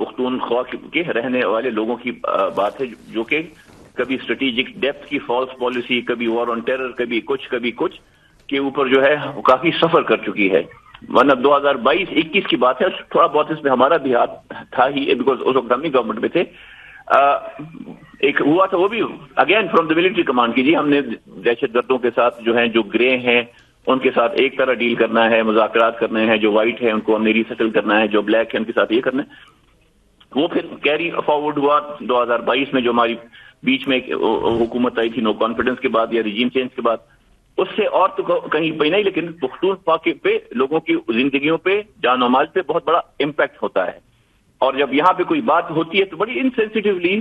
پختونخوا کے رہنے والے لوگوں کی بات ہے جو کہ کبھی اسٹریٹجک ڈیپتھ کی فالس پالیسی, کبھی وار آن ٹیرر, کبھی کچھ کے اوپر جو ہے کافی سفر کر چکی ہے. ورنہ 2022-21 کی بات ہے, تھوڑا بہت اس میں ہمارا بھی ہاتھ تھا ہی, بیکاز اس وقت ہم ہی گورنمنٹ میں تھے. ایک ہوا تھا وہ بھی again from the military command کی, جی ہم نے دہشت گردوں کے ساتھ جو ہیں جو گرے ہیں ان کے ساتھ ایک طرح ڈیل کرنا ہے, مذاکرات کرنے ہیں, جو وائٹ ہے ان کو ہم نے ریسیٹل کرنا ہے, جو بلیک ہے ان کے ساتھ یہ کرنا ہے. وہ پھر کیری فارورڈ ہوا 2022 میں جو ہماری بیچ میں حکومت آئی تھی نو کانفیڈنس کے بعد یا ریجیم چینج کے بعد. اس سے اور تو کہیں پہ نہیں, لیکن پختونخوا پہ لوگوں کی زندگیوں پہ, جان و مال پہ بہت بڑا امپیکٹ ہوتا ہے. اور جب یہاں پہ کوئی بات ہوتی ہے تو بڑی انسینسٹیولی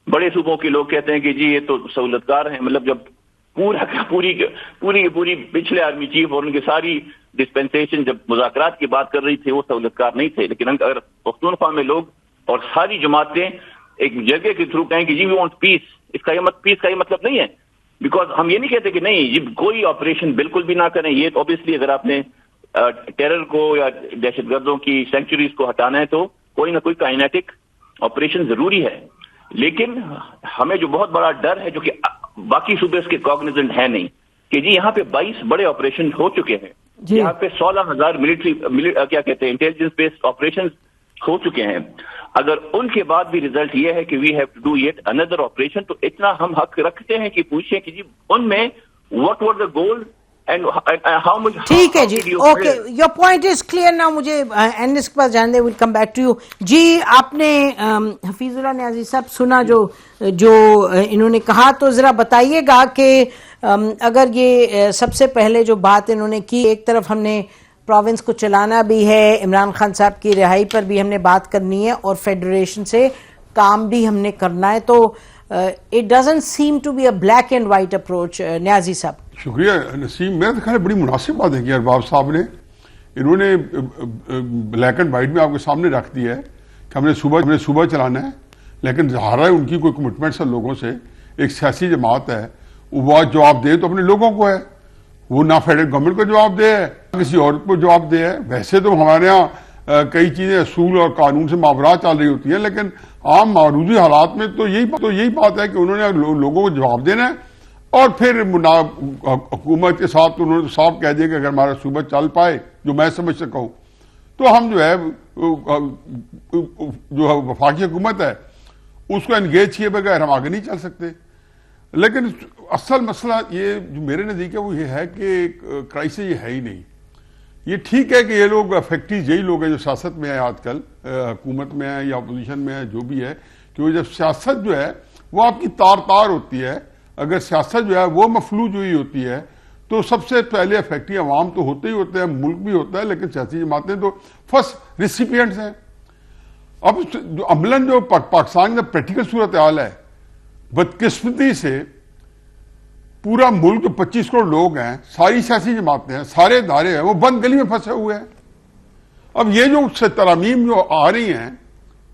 بڑے صوبوں کے لوگ کہتے ہیں کہ جی یہ تو سہولت کار ہیں. مطلب جب پوری پچھلے آرمی چیف اور ان کی ساری ڈسپینسیشن جب مذاکرات کی بات کر رہی تھی وہ سہولت کار نہیں تھے. لیکن اگر پختونخوا میں لوگ اور ساری جماعتیں ایک جگہ کے تھرو کہیں کہ جی وی وانٹ پیس, اس کا یہ مطلب نہیں ہے. بیکاز ہم یہ نہیں کہتے کہ نہیں جی کوئی آپریشن بالکل بھی نہ کریں. یہ اوبیسلی اگر آپ نے ٹیرر کو یا دہشت گردوں کی سینکچریز کو ہٹانا ہے تو کوئی نہ کوئی کائنیٹک آپریشن ضروری ہے. لیکن ہمیں جو بہت بڑا ڈر ہے جو کہ باقی صوبے اس کے کاگنیزنٹ ہے نہیں, کہ جی یہاں پہ 22 بڑے آپریشن ہو چکے ہیں, یہاں پہ 16,000 کیا کہتے ہیں انٹیلیجنس بیسڈ آپریشن ہو چکے ہیں. اگر ان کے بعد بھی ریزلٹ یہ ہے کہ we have to do it under operation, تو اتنا ہم حق رکھتے ہیں کہ پوچھیں کہ جی ان میں what were the goal and how much. ٹھیک ہے جی, okay, your point is clear. نا مجھے اینڈس کے پاس جانے دیں, will come back to you. جی آپ نے حفیظ اللہ نیازی صاحب سنا جو انہوں نے کہا, تو ذرا بتائیے گا کہ اگر یہ سب سے پہلے جو بات انہوں نے کی, ایک طرف ہم نے پروونس کو چلانا بھی ہے, عمران خان صاحب کی رہائی پر بھی ہم نے بات کرنی ہے, اور فیڈریشن سے کام بھی ہم نے کرنا ہے, تو it doesn't seem to be a black and white approach. Niazi صاحب. شکریہ نسیم. میرا خیال بڑی مناسب بات ہے کہ ارباب صاحب نے انہوں نے بلیک اینڈ وائٹ میں آپ کے سامنے رکھ دیا ہے کہ ہم نے صوبہ چلانا ہے, لیکن ظاہر ہے ان کی کوئی کمٹمنٹس ہے لوگوں سے. ایک سیاسی جماعت ہے, وہ جواب دے تو اپنے لوگوں کو ہے, وہ نہ فیڈرل گورنمنٹ کو جواب دے ہے کسی اور کو جواب دے ہے. ویسے تو ہمارے ہاں کئی چیزیں اصول اور قانون سے ماورا چل رہی ہوتی ہیں, لیکن عام معروضی حالات میں تو یہی بات ہے کہ انہوں نے لوگوں کو جواب دینا ہے. اور پھر حکومت کے ساتھ انہوں نے صاف کہہ دیا کہ اگر ہمارا صوبہ چل پائے, جو میں سمجھ سکا ہوں, تو ہم جو ہے جو وفاقی حکومت ہے اس کو انگیج کیے بغیر ہم آگے نہیں چل سکتے. لیکن اصل مسئلہ یہ جو میرے نزدیک ہے وہ یہ ہے کہ کرائسس یہ ہے ہی نہیں. یہ ٹھیک ہے کہ یہ لوگ افیکٹیز یہی لوگ ہیں جو سیاست میں ہیں آج کل, حکومت میں ہیں یا اپوزیشن میں ہیں, جو بھی ہے, کہ جب سیاست جو ہے وہ آپ کی تار ہوتی ہے, اگر سیاست جو ہے وہ مفلوج ہوئی ہوتی ہے تو سب سے پہلے افیکٹی عوام تو ہوتے ہی ہوتے ہیں, ملک بھی ہوتا ہے, لیکن سیاسی جماعتیں تو فرسٹ ریسیپینٹس ہیں. اب جو عملاً جو پاکستان میں پریکٹیکل صورتحال ہے, بدقسمتی سے پورا ملک جو 25 کروڑ لوگ ہیں, ساری سیاسی جماعتیں ہیں, سارے ادارے ہیں, وہ بند گلی میں پھنسے ہوئے ہیں. اب یہ جو ترامیم جو آ رہی ہیں,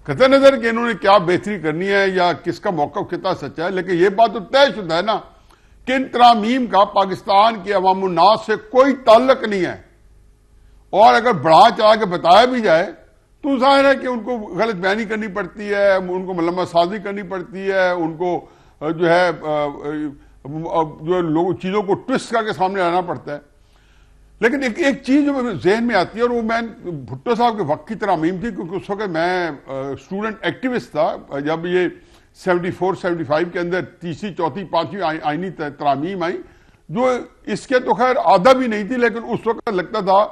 قطع نظر کہ انہوں نے کیا بہتری کرنی ہے یا کس کا موقف کتنا سچا ہے, لیکن یہ بات تو طے شدہ ہے نا کہ ان ترامیم کا پاکستان کے عوام الناس سے کوئی تعلق نہیں ہے. اور اگر بڑھا چڑھا کے بتایا بھی جائے تو ظاہر ہے کہ ان کو غلط بیانی کرنی پڑتی ہے, ان کو ملمہ سازی کرنی پڑتی ہے, ان کو جو ہے جو چیزوں کو ٹوسٹ کر کے سامنے لانا پڑتا ہے. لیکن ایک چیز جو ذہن میں آتی ہے, اور وہ میں بھٹو صاحب کے وقت کی ترامیم تھی, کیونکہ اس وقت میں اسٹوڈنٹ ایکٹیوسٹ تھا جب یہ 74-75 کے اندر تیسری چوتھی پانچویں آئینی ترامیم آئی, جو اس کے تو خیر آدھا بھی نہیں تھی, لیکن اس وقت لگتا تھا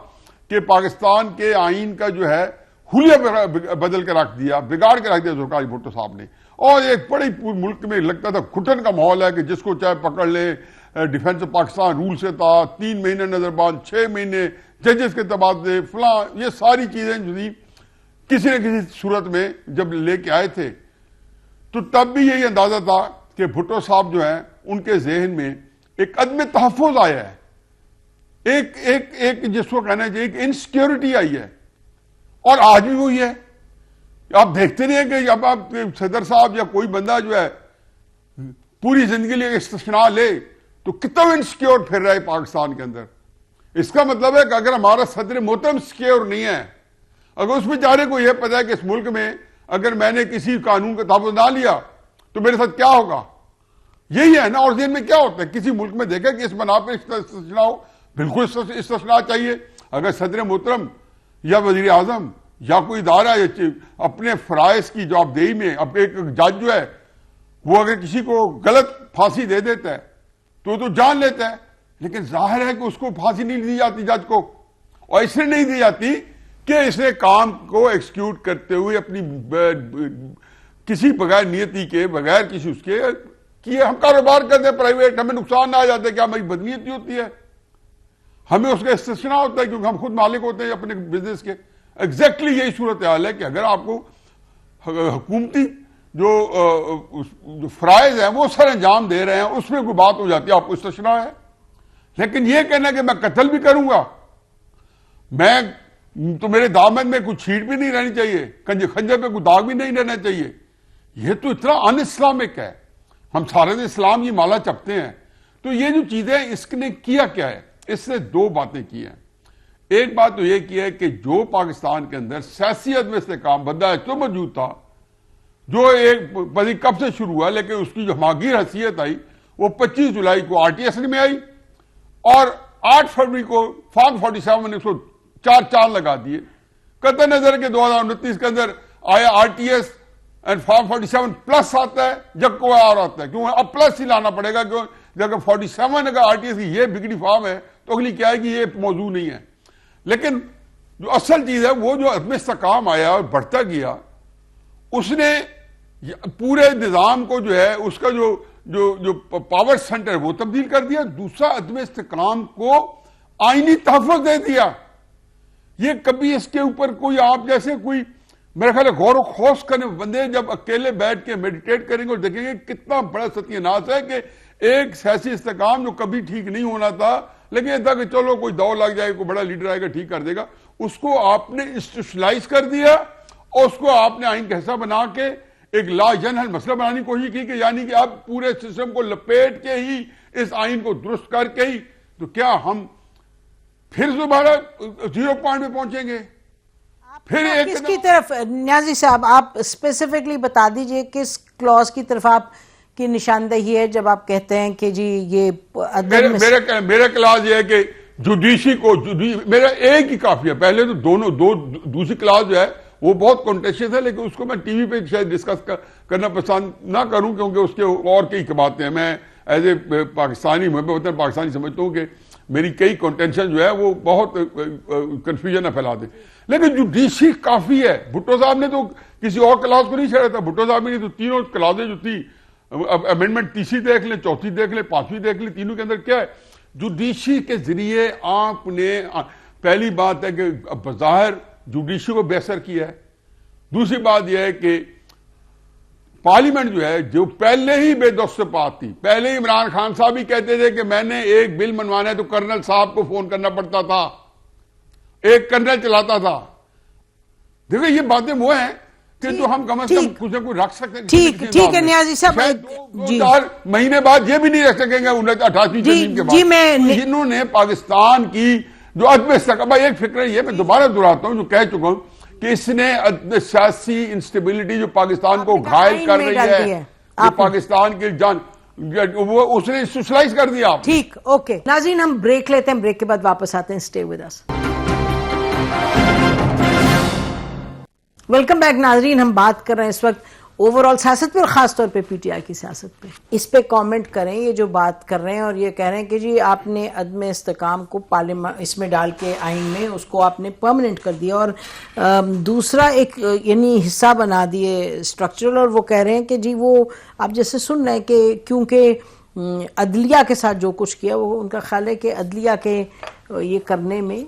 کہ پاکستان کے آئین کا جو ہے حلیہ بدل کے رکھ دیا, بگاڑ کے رکھ دیا ذوالفقار بھٹو صاحب نے. اور ایک بڑی ملک میں لگتا تھا گھٹن کا ماحول ہے کہ جس کو چاہے پکڑ لے. ڈیفنس آف پاکستان رول سے تھا, 3 مہینے نظر بند, 6 مہینے ججز کے تبادلے فلاں, یہ ساری چیزیں جو تھی کسی نہ کسی صورت میں جب لے کے آئے تھے تو تب بھی یہی اندازہ تھا کہ بھٹو صاحب جو ہیں ان کے ذہن میں ایک عدم تحفظ آیا ہے, ایک جس کو کہنا چاہیے ایک انسیکیورٹی آئی ہے. اور آج بھی وہی ہے. آپ دیکھتے نہیں ہیں کہ جب آپ صدر صاحب یا کوئی بندہ جو ہے پوری زندگی لے استثناء لے تو کتنا انسیکیور پھر رہا ہے پاکستان کے اندر. اس کا مطلب ہے کہ اگر ہمارا صدر محترم سیکیور نہیں ہے, اگر اس بیچارے کو یہ پتا ہے کہ اس ملک میں اگر میں نے کسی قانون کا تحفظ نہ لیا تو میرے ساتھ کیا ہوگا؟ یہی ہے نا. اور ذہن میں کیا ہوتا ہے؟ کسی ملک میں دیکھا کہ اس بنا پہ استثناء ہو، بالکل استثناء چاہیے. اگر صدر محترم یا وزیر اعظم یا کوئی ادارہ اپنے فرائض کی جوابدہی میں اب ایک جج جو ہے وہ اگر کسی کو غلط پھانسی دے دیتا ہے تو جان لیتا ہے، لیکن ظاہر ہے کہ اس کو پھانسی نہیں دی جاتی جج کو، اور اس لیے نہیں دی جاتی کہ اس نے کام کو ایکسیکیوٹ کرتے ہوئے اپنی کسی بغیر نیتی کے، بغیر کسی اس کے کہ ہم کاروبار کرتے ہیں پرائیویٹ، ہمیں نقصان نہ آ جاتا ہے، کیا ہماری بدنیتی ہوتی ہے؟ ہمیں اس کا استثناء ہوتا ہے کیونکہ ہم خود مالک ہوتے ہیں اپنے بزنس کے. ایگزیکٹلی یہی صورتحال ہے کہ اگر آپ کو حکومتی جو فرائض ہیں وہ سر انجام دے رہے ہیں، اس میں کوئی بات ہو جاتی ہے آپ کو استثناء ہے. لیکن یہ کہنا کہ میں قتل بھی کروں گا، میں تو میرے دامن میں کوئی چھیٹ بھی نہیں رہنی چاہیے، خنجر پہ کوئی داغ بھی نہیں رہنا چاہیے، یہ تو اتنا ان اسلامک ہے. ہم سارے اسلام یہ مالا چپتے ہیں. تو یہ جو چیزیں اس نے کیا کیا ہے؟ اس نے دو باتیں کی ہیں. ایک بات تو یہ کی ہے کہ جو پاکستان کے اندر سیاسی عدم استحکام بندہ تو موجود تھا، جو ایک پتہ کب سے شروع ہوا، لیکن اس کی جو ہماگیر حیثیت آئی وہ 25 جولائی کو RTS میں آئی، اور 8 فروری کو فارم 47 نے اس کو 4 چاند لگا دیے. قطع نظر کے 2029 کے اندر آیا RTS اینڈ فارم 47 پلس آتا ہے جب کوئی اور آتا ہے، کیوں اب پلس ہی لانا پڑے گا، کیوں جب 47 اگر RTS کی یہ بگڑی فارم ہے تو اگلی کیا ہے کہ یہ موضوع نہیں ہے. لیکن جو اصل چیز ہے وہ جو عدم استحکام آیا اور بڑھتا گیا، اس نے پورے نظام کو جو ہے اس کا جو پاور سینٹر وہ تبدیل کر دیا. دوسرا عدم استحکام کو آئینی تحفظ دے دیا. یہ کبھی اس کے اوپر کوئی آپ جیسے کوئی میرا خیال ہے غور و خوض کرنے بندے جب اکیلے بیٹھ کے میڈیٹیٹ کریں گے اور دیکھیں گے کتنا بڑا ستیہ ناش ہے کہ ایک سیاسی استحکام جو کبھی ٹھیک نہیں ہونا تھا، لیکن یہ تھا کہ چلو کوئی دو لگ جائے، کوئی بڑا لیڈر آئے گا ٹھیک کر دے گا، اس کو آپ نے انسٹیٹیوشنلائز کر دیا اور اس کو آپ نے آئین کا حصہ بنا کے ایک لا جنحل مسئلہ بنانے کی کوشش کی کہ یعنی کہ اب پورے سسٹم کو لپیٹ کے ہی اس آئین کو درست کر کے ہی تو کیا ہم پھر دوبارہ 0 پوائنٹ پہ پہنچیں گے؟ پھر کس کی طرف نیازی صاحب آپ اسپیسیفکلی بتا دیجئے کس کلوز کی طرف آپ کی نشاندہی ہے جب آپ کہتے ہیں کہ جی یہ میرا کلاس یہ ہے کہ جوڈیشی کو میرا ایک ہی کافی ہے. پہلے تو دوسری کلاس جو ہے وہ بہت کانٹیسٹس ہے، لیکن اس کو میں ٹی وی پہ شاید ڈسکس کرنا پسند نہ کروں کیونکہ اس کے اور کئی باتیں ہیں. میں ایز اے پاکستانی محبت پاکستانی سمجھتا ہوں کہ میری کئی کنٹینشن جو ہے وہ بہت کنفیوژن نہ پھیلا دیں. لیکن جوڈیشی کافی ہے. بھٹو صاحب نے تو کسی اور کلاس کو نہیں چھیڑا تھا. بھٹو صاحب نے تو تینوں کلاسیں جو تھی، امینڈمنٹ تیسری دیکھ لیں، چوتھی دیکھ لیں، پانچویں دیکھ لیں، تینوں کے اندر کیا ہے؟ جوڈیشی کے ذریعے آپ نے پہلی بات ہے کہ بظاہر جوڈیشی کو بے اثر کیا ہے. دوسری بات یہ ہے کہ پارلیمنٹ جو ہے جو پہلے ہی بے دست پات تھی، پہلے ہی عمران خان صاحب ہی کہتے تھے کہ میں نے ایک بل منوانا ہے تو کرنل صاحب کو فون کرنا پڑتا تھا، ایک کرنل چلاتا تھا. دیکھو یہ باتیں وہ ہیں کہ جو ہم کم از کم کچھ نہ کچھ رکھ سکتے ہیں. ٹھیک ہے نیازی صاحب، 2-4 مہینے بعد یہ بھی نہیں رکھ سکیں گے 88ویں ترمیم کے بعد. جنہوں نے پاکستان کی جو عدم استحکام، ایک فکر یہ میں دوبارہ دہراتا ہوں جو کہہ چکا ہوں کہ اس نے سیاسی انسٹیبلٹی جو پاکستان کو گھائل کر رہی ہے، جو پاکستان کی جان وہ اس نے سوشلائز کر دیا. ٹھیک، اوکے ناظرین ہم بریک لیتے ہیں، بریک کے بعد واپس آتے ہیں. Stay with us. Welcome back ناظرین، ہم بات کر رہے ہیں اس وقت اوور آل سیاست پہ اور خاص طور پہ پی ٹی آئی کی سیاست پہ. اس پہ کامنٹ کریں یہ جو بات کر رہے ہیں اور یہ کہہ رہے ہیں کہ جی آپ نے عدم استحکام کو اس میں ڈال کے آئین میں اس کو آپ نے پرماننٹ کر دیا اور دوسرا ایک یعنی حصہ بنا دیے اسٹرکچرل. اور وہ کہہ رہے ہیں کہ جی وہ آپ جیسے سن رہے ہیں کہ کیونکہ عدلیہ کے ساتھ جو کچھ کیا وہ ان کا خیال ہے کہ عدلیہ کے یہ کرنے میں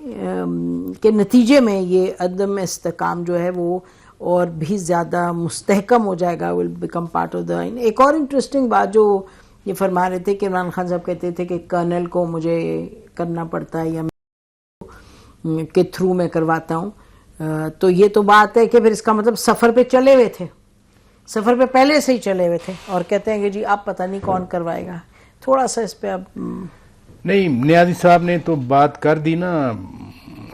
کے نتیجے میں یہ عدم استحکام جو ہے وہ اور بھی زیادہ مستحکم ہو جائے گا، will become part of the آئین. ایک اور انٹرسٹنگ بات جو یہ فرما رہے تھے کہ عمران خان صاحب کہتے تھے کہ کرنل کو مجھے کرنا پڑتا ہے یا کے تھرو میں کرواتا ہوں، تو یہ تو بات ہے کہ پھر اس کا مطلب سفر پہ چلے ہوئے تھے، سفر پہ پہلے سے ہی چلے ہوئے تھے اور کہتے ہیں کہ جی اب پتہ نہیں کون کروائے گا. تھوڑا سا اس پہ اب نہیں، نیازی صاحب نے تو بات کر دی نا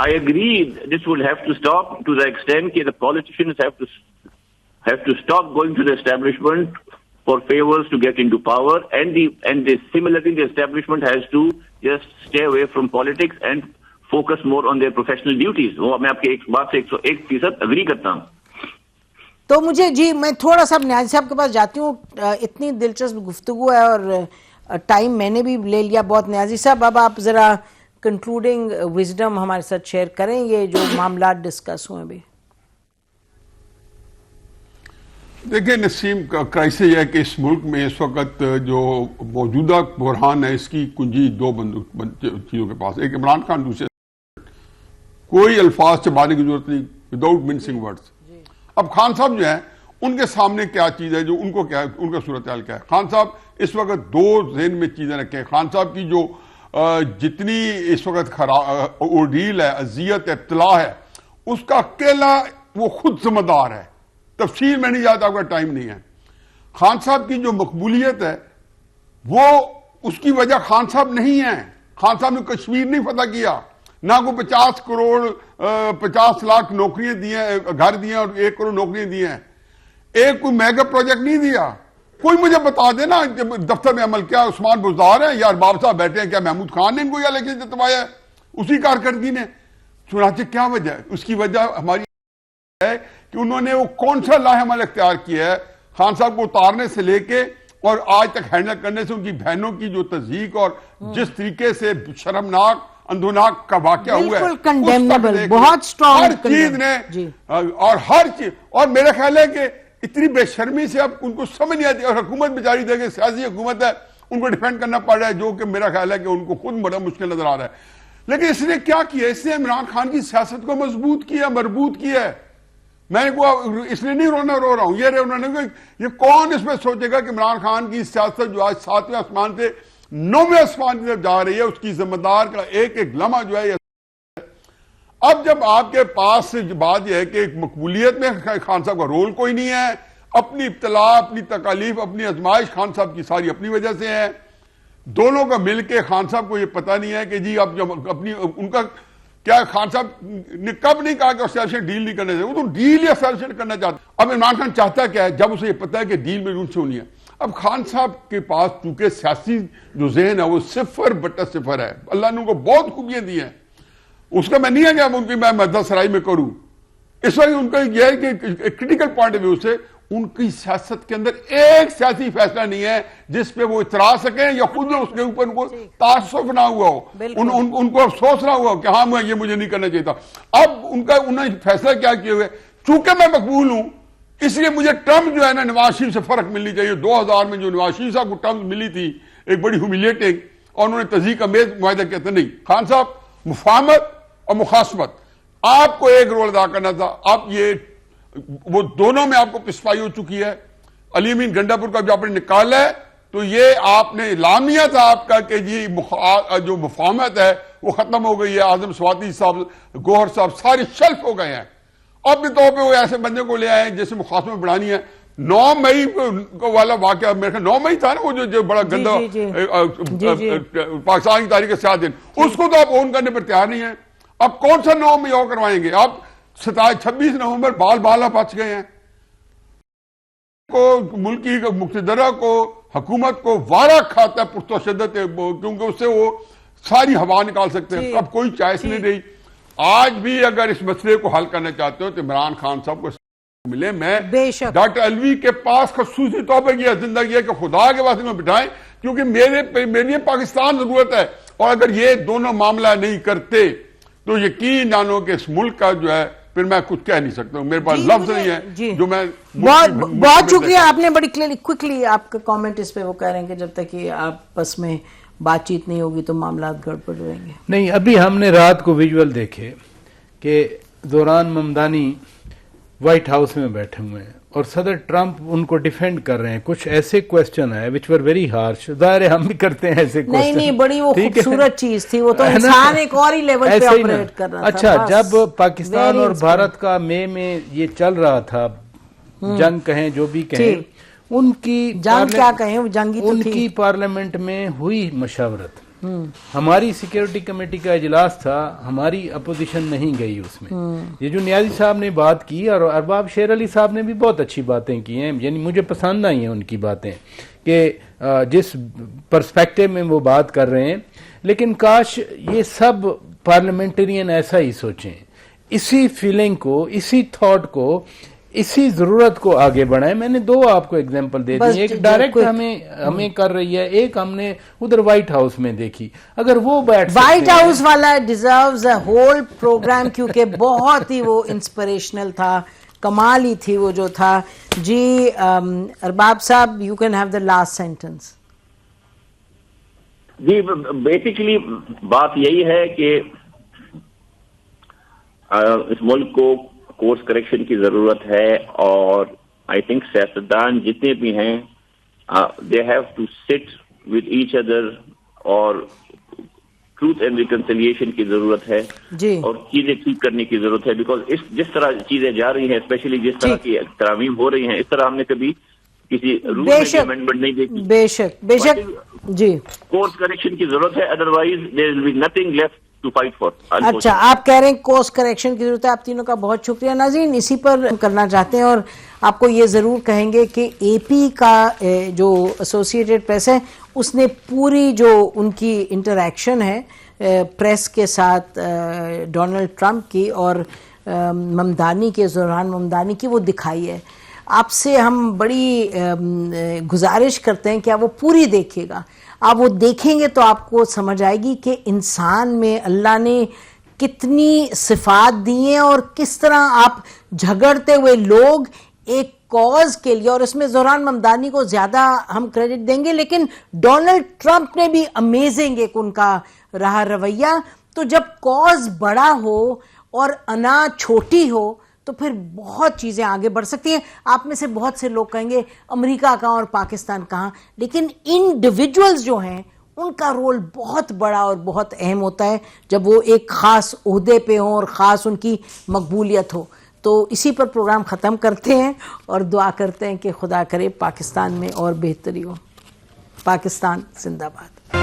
I agree this will have to stop to the extent that the politicians have to stop going to the establishment for favors to get into power, and similarly the establishment has to just stay away from politics and focus more on their professional duties. وہ میں آپ کی ایک بات سے 101% agree کرتا ہوں. تو مجھے جی میں تھوڑا سا نیازی صاحب کے پاس جاتی ہوں. اتنی دلچسپ گفتگو ہے اور ٹائم میں نے بھی لے لیا بہت. نیازی صاحب اب آپ ذرا کنکلوڈنگ وزڈم ہمارے ساتھ شیئر کریں یہ جو معاملات ڈسکس ہوئے بھی. دیکھیں نسیم، کرائسس یہ ہے کہ اس ملک میں اس وقت جو موجودہ بحران ہے اس کی کنجی دو چیزوں کے پاس. ایک عمران خان، دوسرے کوئی الفاظ چبانے کی ضرورت نہیں، وداؤٹ منسنگ ورڈز. اب خان صاحب جو ہیں ان کے سامنے کیا چیز ہے، جو ان کو کیا ہے، ان کا صورتحال کیا ہے. خان صاحب اس وقت دو ذہن میں چیزیں رکھیں. خان صاحب کی جو جتنی اس وقت اورڈیل ہے، اذیت ہے، ابتلا ہے، اس کا اکیلا وہ خود ذمہ دار ہے. تفصیل میں نہیں جاتا، آپ کا ٹائم نہیں ہے. خان صاحب کی جو مقبولیت ہے وہ اس کی وجہ خان صاحب نہیں ہے. خان صاحب نے کشمیر نہیں فتح کیا، نہ کو 50 کروڑ 50 لاکھ نوکریاں دی ہیں، گھر دیے اور 1 کروڑ نوکریاں دی ہیں. ایک کوئی میگا پروجیکٹ نہیں دیا. کوئی مجھے بتا دے نا دفتر میں عمل کیا عثمان بزدار ہیں یا ارباب صاحب بیٹھے ہیں، کیا محمود خان نے ان کو یہ الیکشن جتوایا ہے؟ اسی کارکردگی نے. چنانچہ کیا وجہ ہے؟ اس کی وجہ ہماری ہے کہ انہوں نے وہ کون سا لاہعمل اختیار کیا ہے. خان صاحب کو اتارنے سے لے کے اور آج تک ہینڈل کرنے سے ان کی بہنوں کی جو تضحیک اور جس طریقے سے شرمناک اندھوناک کا واقعہ ہوا ہے، بہت اسٹرانگ ہر چیز نے اور ہر چیز. اور میرا خیال ہے کہ اتنی بے شرمی سے اب ان کو سمجھ نہیں آتی. اور حکومت بیچاری دیکھیں سیاسی حکومت ہے، ان کو ڈیفینڈ کرنا پڑ رہا ہے، جو کہ میرا خیال ہے کہ ان کو خود بڑا مشکل نظر آ رہا ہے. لیکن اس نے کیا کیا؟ اس نے عمران خان کی سیاست کو مضبوط کیا، مربوط کیا ہے. میں نے کہا اس لیے نہیں رو رہا ہوں، یہ کون اس میں سوچے گا کہ عمران خان کی سیاست جو آج 7ویں آسمان سے 9ویں آسمان کی طرف جا رہی ہے، اس کی ذمہ دار کا ایک ایک لمحہ جو ہے. اب جب آپ کے پاس بات یہ ہے کہ ایک مقبولیت میں خان صاحب کا رول کوئی نہیں ہے، اپنی ابتلا، اپنی تکالیف، اپنی آزمائش خان صاحب کی ساری اپنی وجہ سے ہے. دونوں کا مل کے خان صاحب کو یہ پتہ نہیں ہے کہ جی اب جب اپنی ان کا کیا خان صاحب نے کب نہیں کہا کہ اسٹیبلشمنٹ ڈیل نہیں کرنا چاہتے، وہ تو ڈیل یا اسٹیبلشمنٹ کرنا چاہتے. اب عمران خان چاہتا کیا ہے جب اسے یہ پتا ہے کہ ڈیل میں ان سے ہونی ہے. اب خان صاحب کے پاس چونکہ سیاسی جو ذہن ہے وہ 0/0 ہے. اللہ نے ان کو بہت خوبیاں دی ہیں، اس کا میں نہیں ہے کہ اب ان کی میں مدد سرائی میں کروں. اس وقت ان کا یہ ہے کہ کریٹیکل پوائنٹ آف ویو سے ان کی سیاست کے اندر ایک سیاسی فیصلہ نہیں ہے جس پہ وہ اترا سکیں یا خود اس کے اوپر ان کو تعصب نہ ہوا ہو، ان کو افسوس نہ ہوا ہو کہ ہاں میں یہ مجھے نہیں کرنا چاہیے تھا. اب انہوں نے فیصلہ کیا کیے ہوئے، چونکہ میں مقبول ہوں اس لیے مجھے ٹرم جو ہے نا نواز شریف سے فرق ملنی چاہیے. 2000 میں جو نواز شریف صاحب کو ٹرم ملی تھی ایک بڑی ہیوملیٹنگ، اور انہوں نے تضحیک امیز معاہدہ کہتے نہیں. خان صاحب مفاہمت اور مخاصمت آپ کو ایک رول ادا کرنا تھا. اب یہ وہ دونوں میں آپ کو پسپائی ہو چکی ہے. علی امین گنڈا پور کا جو آپ نے نکالا ہے تو یہ آپ نے اعلامیہ تھا آپ کا کہ جی جو مفاہمت ہے وہ ختم ہو گئی ہے. اعظم سواتی صاحب، گوہر صاحب ساری شیلف ہو گئے ہیں. اب بھی طور پہ وہ ایسے بندے کو لے آئے ہیں جیسے مخاصمت بڑھانی ہے. 9 مئی والا واقعہ میرے خیال 9 مئی تھا نا، وہ جو بڑا گندا پاکستان کی تاریخ کا 7 دن، اس کو تو آپ اون کرنے پر تیار نہیں ہیں. اب کون سا 9 مئی اور کروائیں گے؟ آپ 26 نومبر بالا بچ گئے ہیں. کو ملکی مقتدرہ کو حکومت کو وارہ کھاتا ہے پرتشدد، کیونکہ اس سے وہ ساری ہوا نکال سکتے ہیں. اب کوئی چوائس نہیں رہی. آج بھی اگر اس مسئلے کو حل کرنا چاہتے ہو تو عمران خان صاحب کو ملے. میں ڈاکٹر الوی کے پاس خصوصی طور پہ یہ زندگی ہے کہ خدا کے واسطے میں بٹھائیں، کیونکہ میری پاکستان ضرورت ہے. اور اگر یہ دونوں معاملہ نہیں کرتے تو یقین جانو کہ اس ملک کا جو ہے پھر میں کچھ کہہ نہیں سکتا ہوں، میرے پاس لفظ نہیں ہے جو میں. بہت شکریہ. آپ نے بڑی کوئکلی آپ کا کامنٹ اس پہ وہ کہہ رہے ہیں کہ جب تک کہ آپس میں بات چیت نہیں ہوگی تو معاملات گڑبڑ رہیں گے. نہیں، ابھی ہم نے رات کو ویژول دیکھے کہ دوران ممدانی وائٹ ہاؤس میں بیٹھے ہوئے ہیں اور صدر ٹرمپ ان کو ڈیفینڈ کر رہے ہیں. کچھ ایسے کوسچن آئے which were very harsh. ظاہر ہے ہم بھی کرتے ہیں ایسے کوسچن. نہیں بڑی وہ خوبصورت چیز تھی، وہ تو انسان ایک اور ہی لیول پہ آپریٹ کر رہا تھا. اچھا، جب پاکستان اور بھارت کا مئی میں یہ چل رہا تھا، جنگ کہیں جو بھی کہیں، ان کی جنگ کیا کہیں، جنگی تو ان کی پارلیمنٹ میں ہوئی مشاورت ہماری سیکیورٹی کمیٹی کا اجلاس تھا, ہماری اپوزیشن نہیں گئی اس میں. یہ جو نیازی صاحب نے بات کی, اور ارباب شیر علی صاحب نے بھی بہت اچھی باتیں کی ہیں, یعنی مجھے پسند آئی ہیں ان کی باتیں کہ جس پرسپیکٹو میں وہ بات کر رہے ہیں. لیکن کاش یہ سب پارلیمنٹرین ایسا ہی سوچیں, اسی فیلنگ کو, اسی تھاٹ کو, اسی ضرورت کو آگے بڑھائیں. میں نے دو آپ کو ایگزامپل دے دی, ایک ڈائریکٹ ہمیں کر رہی ہے, ایک ہم نے ادھر وائٹ ہاؤس میں دیکھی. اگر وہ وائٹ ہاؤس والا ڈیزروز اے ہول پروگرام, کیونکہ بہت ہی وہ انسپریشنل تھا, کمال ہی تھی وہ جو تھا. جی ارباب صاحب, you can have the last sentence. جی بیسیکلی بات یہی ہے کہ اس ملک کو کورس کریکشن کی ضرورت ہے, اور آئی تھنک سیاستدان جتنے بھی ہیں they have to sit with each other, اور ٹروتھ اینڈ ریکنسیلیشن کی ضرورت ہے, اور چیزیں ٹھیک کرنے کی ضرورت ہے. بیکاز جس طرح چیزیں جا رہی ہیں, اسپیشلی جس طرح کی ترامیم ہو رہی ہیں, اس طرح ہم نے کبھی کسی رول میں امینڈمنٹ نہیں دیکھی. بے شک بے شک. جی کورس کریکشن کی ضرورت ہے, otherwise there will be nothing left to fight for. اچھا, آپ کہہ رہے ہیں کورس کریکشن کی ضرورت ہے. آپ تینوں کا بہت شکریہ. ناظرین, اسی پر کرنا چاہتے ہیں, اور آپ کو یہ ضرور کہیں گے کہ اے پی کا جو ایسوسیٹڈ پریس ہے, اس نے پوری جو ان کی انٹریکشن ہے پریس کے ساتھ ڈونلڈ ٹرمپ کی اور ممدانی کے, زوران ممدانی کی, وہ دکھائی ہے. آپ سے ہم بڑی گزارش کرتے ہیں کہ آپ وہ پوری دیکھیے گا. آپ وہ دیکھیں گے تو آپ کو سمجھ آئے گی کہ انسان میں اللہ نے کتنی صفات دی ہیں, اور کس طرح آپ جھگڑتے ہوئے لوگ ایک کاز کے لیے, اور اس میں زوران ممدانی کو زیادہ ہم کریڈٹ دیں گے, لیکن ڈونلڈ ٹرمپ نے بھی امیزنگ ایک ان کا رہا رویہ. تو جب کاز بڑا ہو اور انا چھوٹی ہو تو پھر بہت چیزیں آگے بڑھ سکتی ہیں. آپ میں سے بہت سے لوگ کہیں گے امریکہ کہاں اور پاکستان کہاں, لیکن انڈیویجولز جو ہیں ان کا رول بہت بڑا اور بہت اہم ہوتا ہے جب وہ ایک خاص عہدے پہ ہوں اور خاص ان کی مقبولیت ہو. تو اسی پر پروگرام ختم کرتے ہیں اور دعا کرتے ہیں کہ خدا کرے پاکستان میں اور بہتری ہو. پاکستان زندہ باد.